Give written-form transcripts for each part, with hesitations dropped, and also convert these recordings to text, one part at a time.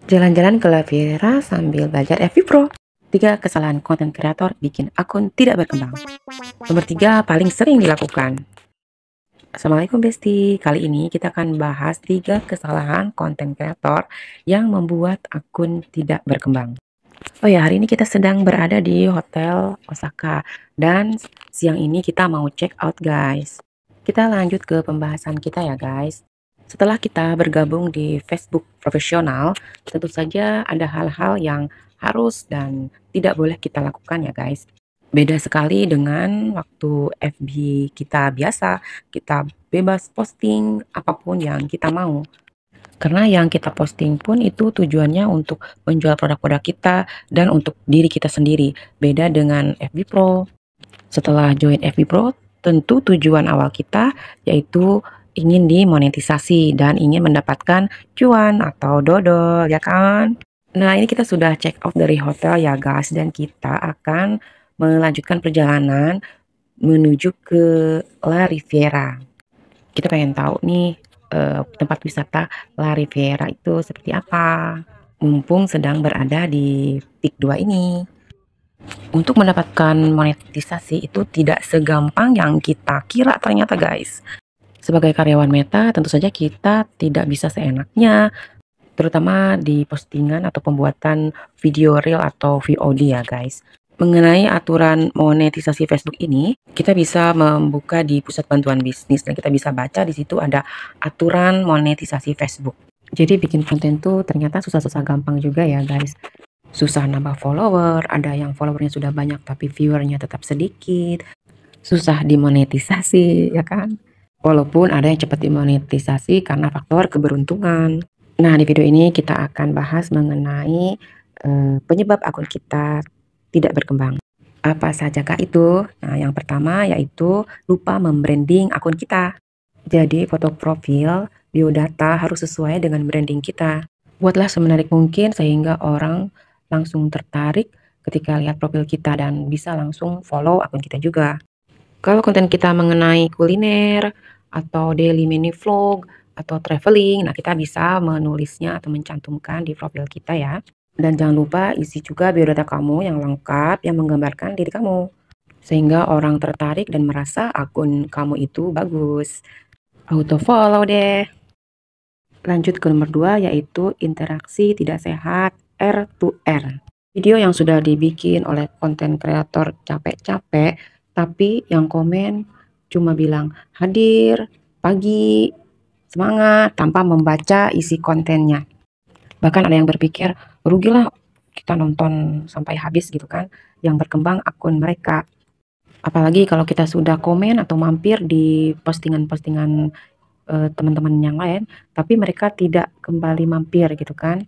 Jalan-jalan ke La Riviera sambil belajar FB Pro. 3 kesalahan konten kreator bikin akun tidak berkembang. Nomor 3 paling sering dilakukan. Assalamualaikum Besti. Kali ini kita akan bahas 3 kesalahan konten kreator yang membuat akun tidak berkembang. Oh ya, hari ini kita sedang berada di Hotel Osaka dan siang ini kita mau check out guys. Kita lanjut ke pembahasan kita ya guys. Setelah kita bergabung di Facebook profesional, tentu saja ada hal-hal yang harus dan tidak boleh kita lakukan ya guys. Beda sekali dengan waktu FB kita biasa, kita bebas posting apapun yang kita mau. Karena yang kita posting pun itu tujuannya untuk menjual produk-produk kita dan untuk diri kita sendiri. Beda dengan FB Pro. Setelah join FB Pro, tentu tujuan awal kita yaitu ingin dimonetisasi dan ingin mendapatkan cuan atau dodol, ya kan? Nah, ini kita sudah check out dari hotel ya guys, dan kita akan melanjutkan perjalanan menuju ke La Riviera. Kita pengen tahu nih tempat wisata La Riviera itu seperti apa. Mumpung sedang berada di peak 2 ini. Untuk mendapatkan monetisasi itu tidak segampang yang kita kira ternyata guys. Sebagai karyawan Meta, tentu saja kita tidak bisa seenaknya, terutama di postingan atau pembuatan video reel atau VOD ya guys. Mengenai aturan monetisasi Facebook ini, kita bisa membuka di pusat bantuan bisnis dan kita bisa baca di situ ada aturan monetisasi Facebook. Jadi bikin konten tuh ternyata susah-susah gampang juga ya guys. Susah nambah follower, ada yang followernya sudah banyak tapi viewernya tetap sedikit. Susah dimonetisasi ya kan. Walaupun ada yang cepat dimonetisasi karena faktor keberuntungan. Nah, di video ini kita akan bahas mengenai penyebab akun kita tidak berkembang. Apa sajakah itu? Nah, yang pertama yaitu lupa membranding akun kita. Jadi, foto profil, biodata harus sesuai dengan branding kita. Buatlah semenarik mungkin sehingga orang langsung tertarik ketika lihat profil kita dan bisa langsung follow akun kita juga. Kalau konten kita mengenai kuliner atau daily mini vlog atau traveling, nah kita bisa menulisnya atau mencantumkan di profil kita ya. Dan jangan lupa isi juga biodata kamu yang lengkap yang menggambarkan diri kamu. Sehingga orang tertarik dan merasa akun kamu itu bagus. Auto follow deh. Lanjut ke nomor 2 yaitu interaksi tidak sehat R2R. Video yang sudah dibikin oleh konten kreator capek-capek tapi yang komen cuma bilang hadir, pagi, semangat tanpa membaca isi kontennya. Bahkan ada yang berpikir rugilah kita nonton sampai habis gitu kan, yang berkembang akun mereka. Apalagi kalau kita sudah komen atau mampir di postingan-postingan teman-teman yang lain, tapi mereka tidak kembali mampir gitu kan.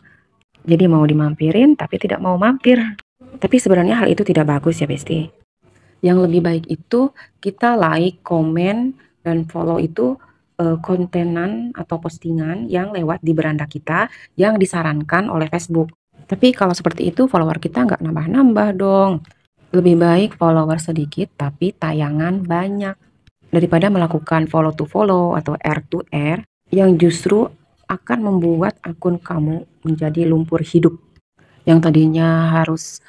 Jadi mau dimampirin tapi tidak mau mampir. Tapi sebenarnya hal itu tidak bagus ya Besti. Yang lebih baik itu kita like, komen, dan follow itu kontenan atau postingan yang lewat di beranda kita yang disarankan oleh Facebook. Tapi kalau seperti itu follower kita nggak nambah-nambah dong. Lebih baik follower sedikit tapi tayangan banyak. Daripada melakukan follow to follow atau R to R yang justru akan membuat akun kamu menjadi lumpur hidup. Yang tadinya harus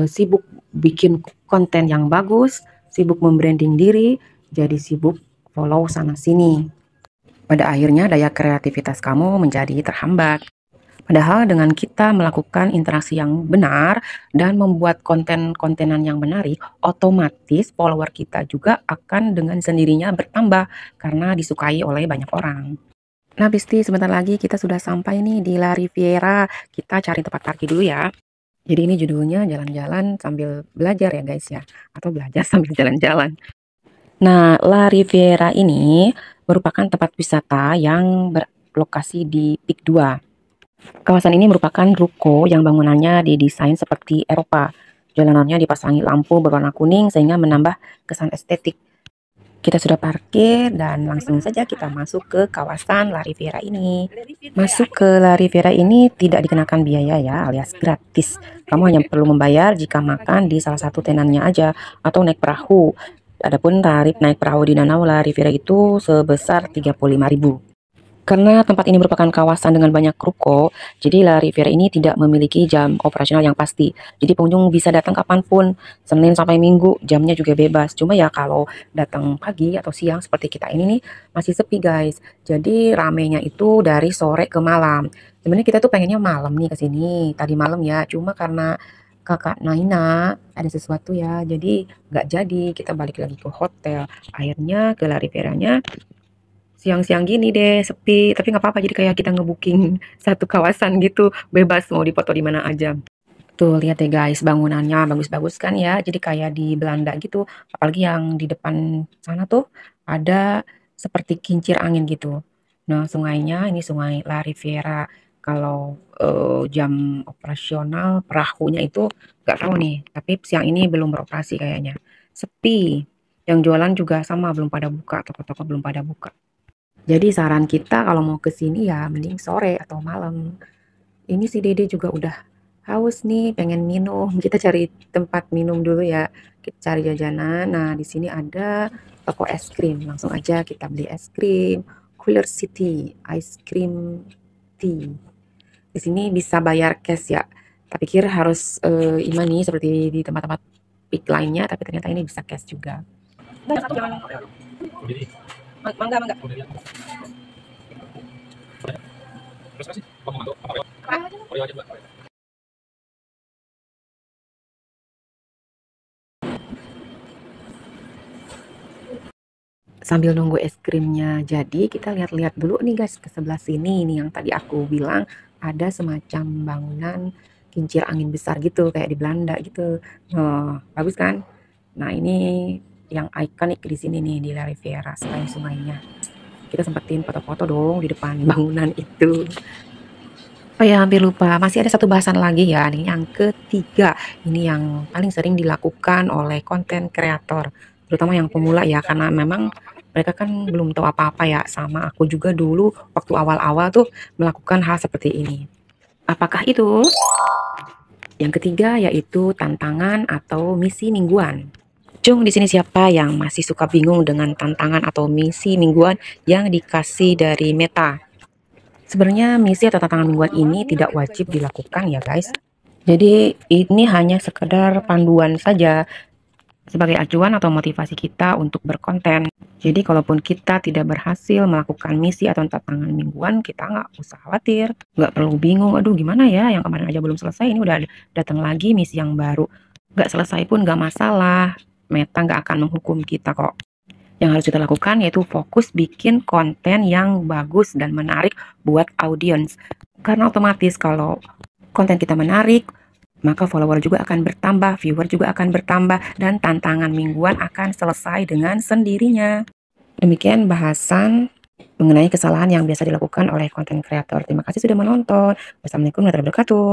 sibuk bikin konten yang bagus, sibuk membranding diri, jadi sibuk follow sana-sini. Pada akhirnya daya kreativitas kamu menjadi terhambat. Padahal dengan kita melakukan interaksi yang benar dan membuat konten-kontenan yang menarik, otomatis follower kita juga akan dengan sendirinya bertambah karena disukai oleh banyak orang. Nah Besti, sebentar lagi kita sudah sampai nih di La Riviera. Kita cari tempat parkir dulu ya. Jadi ini judulnya jalan-jalan sambil belajar ya guys ya. Atau belajar sambil jalan-jalan. Nah, La Riviera ini merupakan tempat wisata yang berlokasi di Peak 2. Kawasan ini merupakan ruko yang bangunannya didesain seperti Eropa. Jalanannya dipasangi lampu berwarna kuning sehingga menambah kesan estetik. Kita sudah parkir dan langsung saja kita masuk ke kawasan La Riviera ini. Masuk ke La Riviera ini tidak dikenakan biaya ya, alias gratis. Kamu hanya perlu membayar jika makan di salah satu tenannya aja atau naik perahu. Adapun tarif naik perahu di Danau La Riviera itu sebesar 35.000. Karena tempat ini merupakan kawasan dengan banyak ruko, jadi La Riviera ini tidak memiliki jam operasional yang pasti. Jadi pengunjung bisa datang kapanpun, Senin sampai Minggu, jamnya juga bebas. Cuma ya kalau datang pagi atau siang seperti kita ini nih, masih sepi guys. Jadi ramenya itu dari sore ke malam. Sebenarnya kita tuh pengennya malam nih ke sini, tadi malam ya. Cuma karena kakak Naina ada sesuatu ya, jadi nggak jadi. Kita balik lagi ke hotel. Akhirnya ke La Riviera-nya siang-siang gini deh, sepi, tapi nggak apa-apa, jadi kayak kita ngebooking satu kawasan gitu, bebas mau dipoto di mana aja. Tuh lihat deh guys, bangunannya bagus-bagus kan ya, jadi kayak di Belanda gitu, apalagi yang di depan sana tuh ada seperti kincir angin gitu. Nah sungainya ini sungai La Riviera. Kalau jam operasional perahunya itu nggak tahu nih, tapi siang ini belum beroperasi kayaknya. Sepi, yang jualan juga sama belum pada buka, toko-toko belum pada buka. Jadi saran kita kalau mau ke sini ya mending sore atau malam. Ini si Dede juga udah haus nih, pengen minum. Kita cari tempat minum dulu ya. Kita cari jajanan. Nah, di sini ada toko es krim. Langsung aja kita beli es krim. Cooler City Ice Cream Tea. Di sini bisa bayar cash ya. Tapi kira harus imani seperti di tempat-tempat peak lainnya, tapi ternyata ini bisa cash juga. Mangga, mangga. Sambil nunggu es krimnya jadi, kita lihat-lihat dulu nih guys ke sebelah sini. Ini yang tadi aku bilang ada semacam bangunan kincir angin besar gitu kayak di Belanda gitu. Oh, bagus kan? Nah, ini yang ikonik di sini nih di La Riviera selain sungainya. Kita sempetin foto-foto dong di depan bangunan itu. Oh ya, hampir lupa. Masih ada satu bahasan lagi ya, nih yang ketiga. Ini yang paling sering dilakukan oleh konten kreator, terutama yang pemula ya, karena memang mereka kan belum tahu apa-apa ya, sama aku juga dulu waktu awal-awal tuh melakukan hal seperti ini. Apakah itu? Yang ketiga yaitu tantangan atau misi mingguan. Cung, di sini siapa yang masih suka bingung dengan tantangan atau misi mingguan yang dikasih dari Meta? Sebenarnya misi atau tantangan mingguan ini tidak wajib dilakukan ya guys. Jadi ini hanya sekedar panduan saja sebagai acuan atau motivasi kita untuk berkonten. Jadi kalaupun kita tidak berhasil melakukan misi atau tantangan mingguan, kita nggak usah khawatir, nggak perlu bingung, aduh gimana ya, yang kemarin aja belum selesai, ini udah datang lagi misi yang baru. Nggak selesai pun nggak masalah, Meta nggak akan menghukum kita kok. Yang harus kita lakukan yaitu fokus bikin konten yang bagus dan menarik buat audiens. Karena otomatis kalau konten kita menarik, maka follower juga akan bertambah, viewer juga akan bertambah, dan tantangan mingguan akan selesai dengan sendirinya. Demikian bahasan mengenai kesalahan yang biasa dilakukan oleh konten kreator. Terima kasih sudah menonton. Wassalamualaikum warahmatullahi wabarakatuh.